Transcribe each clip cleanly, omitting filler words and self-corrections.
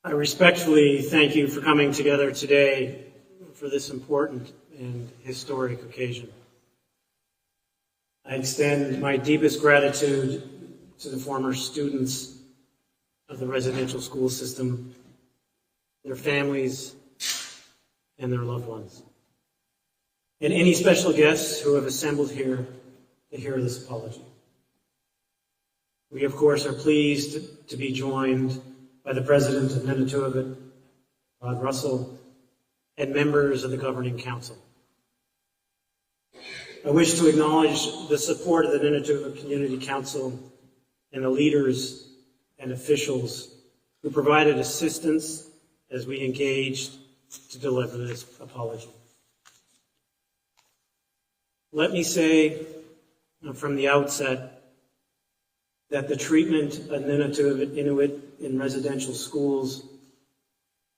I respectfully thank you for coming together today for this important and historic occasion. I extend my deepest gratitude to the former students of the residential school system, their families, and their loved ones, and any special guests who have assembled here to hear this apology. We, of course, are pleased to be joined by the President of Nunatuavut, Rod Russell, and members of the Governing Council. I wish to acknowledge the support of the Nunatuavut Community Council and the leaders and officials who provided assistance as we engaged to deliver this apology. Let me say from the outset that the treatment of Nunatuavut Inuit in residential schools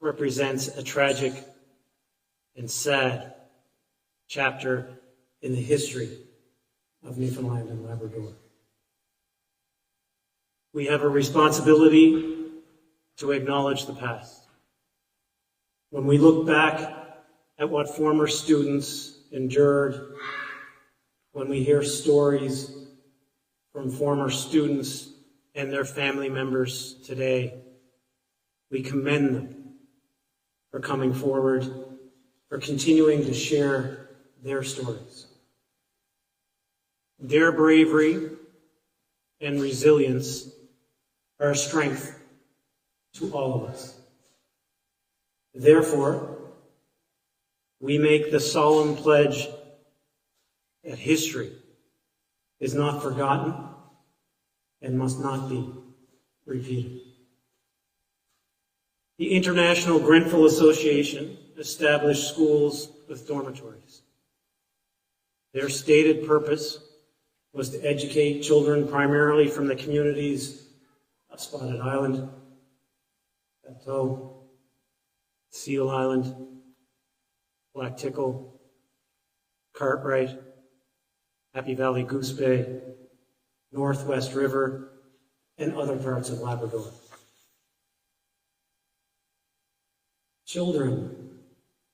represents a tragic and sad chapter in the history of Newfoundland and Labrador. We have a responsibility to acknowledge the past. When we look back at what former students endured, when we hear stories from former students and their family members today, we commend them for coming forward, for continuing to share their stories. Their bravery and resilience are a strength to all of us. Therefore, we make the solemn pledge that history is not forgotten and must not be repeated. The International Grenfell Association established schools with dormitories. Their stated purpose was to educate children primarily from the communities of Spotted Island, Bateau, Seal Island, Black Tickle, Cartwright, Happy Valley Goose Bay, Northwest River, and other parts of Labrador. Children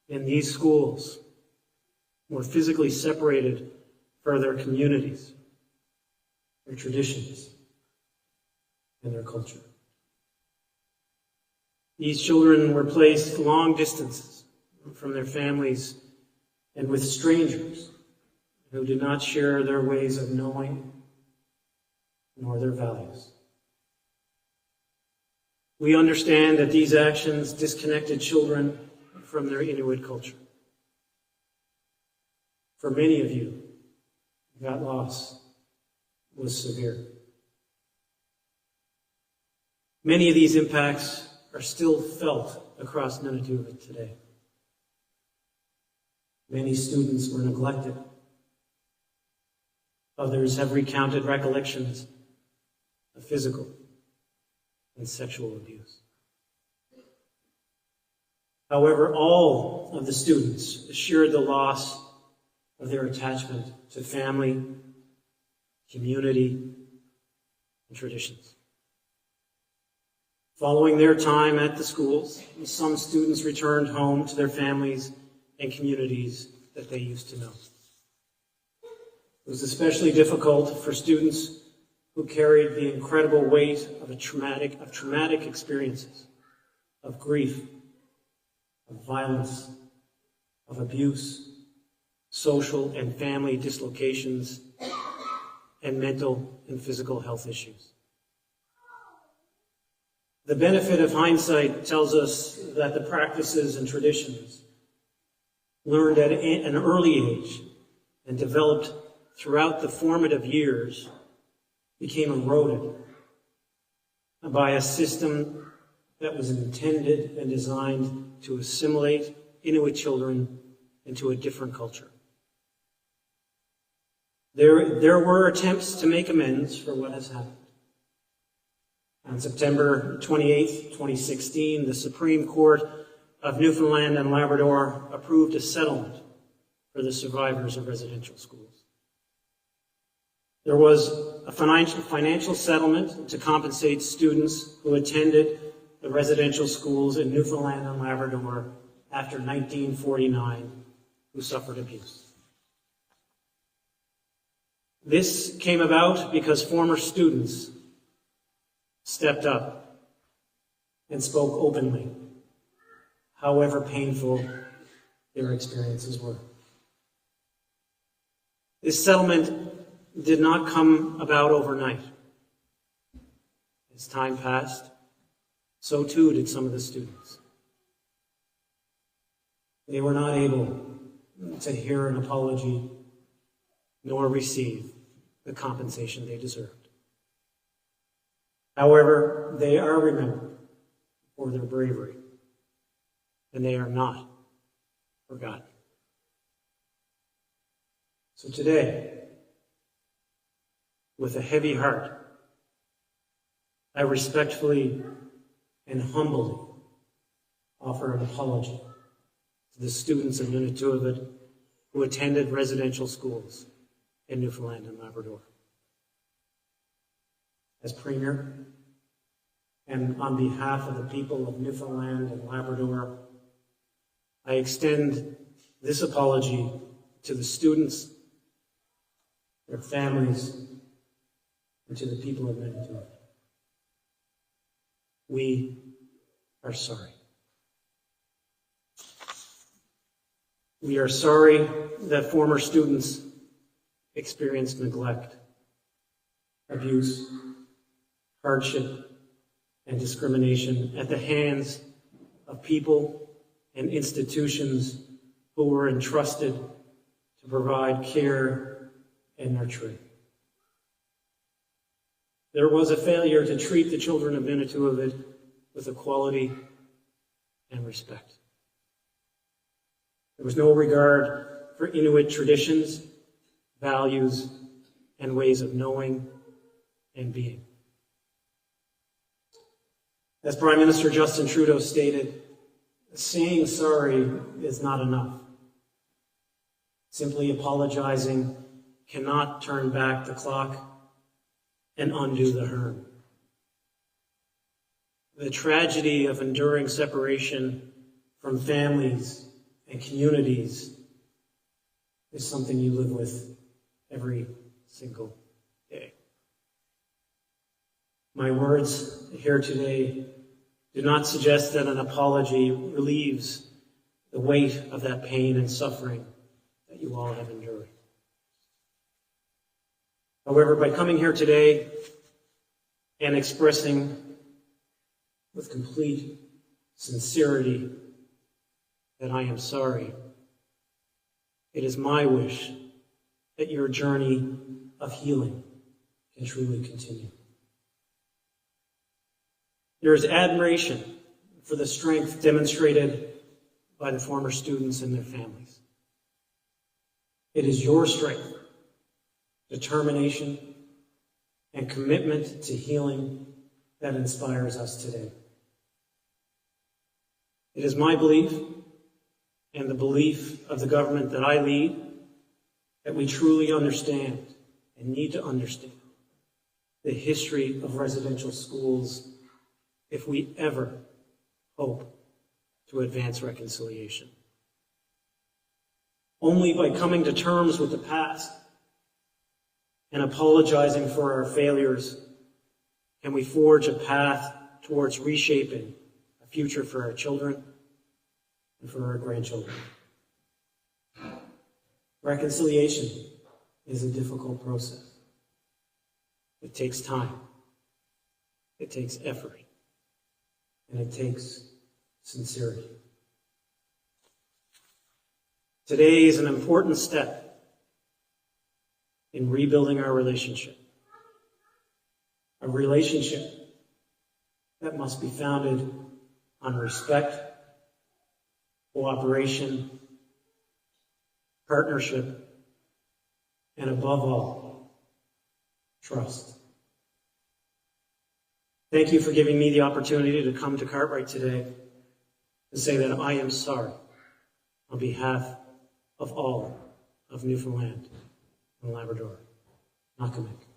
in these schools were physically separated from their communities, their traditions, and their culture. These children were placed long distances from their families and with strangers who did not share their ways of knowing nor their values. We understand that these actions disconnected children from their Inuit culture. For many of you, that loss was severe. Many of these impacts are still felt across Nunatuavut today. Many students were neglected. Others have recounted recollections of physical and sexual abuse. However, all of the students shared the loss of their attachment to family, community, and traditions. Following their time at the schools, some students returned home to their families and communities that they used to know. It was especially difficult for students who carried the incredible weight of traumatic experiences, of grief, of violence, of abuse, social and family dislocations, and mental and physical health issues. The benefit of hindsight tells us that the practices and traditions learned at an early age and developed throughout the formative years became eroded by a system that was intended and designed to assimilate Inuit children into a different culture. There were attempts to make amends for what has happened. On September 28, 2016, the Supreme Court of Newfoundland and Labrador approved a settlement for the survivors of residential schools. There was a financial settlement to compensate students who attended the residential schools in Newfoundland and Labrador after 1949 who suffered abuse. This came about because former students stepped up and spoke openly, however painful their experiences were. This settlement did not come about overnight. As time passed, so too did some of the students. They were not able to hear an apology nor receive the compensation they deserved. However, they are remembered for their bravery, and they are not forgotten. So today, with a heavy heart, I respectfully and humbly offer an apology to the students of Nunavut who attended residential schools in Newfoundland and Labrador. As Premier, and on behalf of the people of Newfoundland and Labrador, I extend this apology to the students, their families, and to the people of Nunavut. We are sorry. We are sorry that former students experienced neglect, abuse, hardship, and discrimination at the hands of people and institutions who were entrusted to provide care and nurturing. There was a failure to treat the children of Nunavut with equality and respect. There was no regard for Inuit traditions, values, and ways of knowing and being. As Prime Minister Justin Trudeau stated, saying sorry is not enough. Simply apologizing cannot turn back the clock and undo the harm. The tragedy of enduring separation from families and communities is something you live with every single day. My words here today do not suggest that an apology relieves the weight of that pain and suffering that you all have endured. However, by coming here today and expressing with complete sincerity that I am sorry, it is my wish that your journey of healing can truly continue. There is admiration for the strength demonstrated by the former students and their families. It is your strength, determination, and commitment to healing that inspires us today. It is my belief, and the belief of the government that I lead, that we truly understand and need to understand the history of residential schools if we ever hope to advance reconciliation. Only by coming to terms with the past and apologizing for our failures can we forge a path towards reshaping a future for our children and for our grandchildren. Reconciliation is a difficult process. It takes time, it takes effort, and it takes sincerity. Today is an important step in rebuilding our relationship. A relationship that must be founded on respect, cooperation, partnership, and above all, trust. Thank you for giving me the opportunity to come to Cartwright today to say that I am sorry on behalf of all of Newfoundland and Labrador. Nakamik.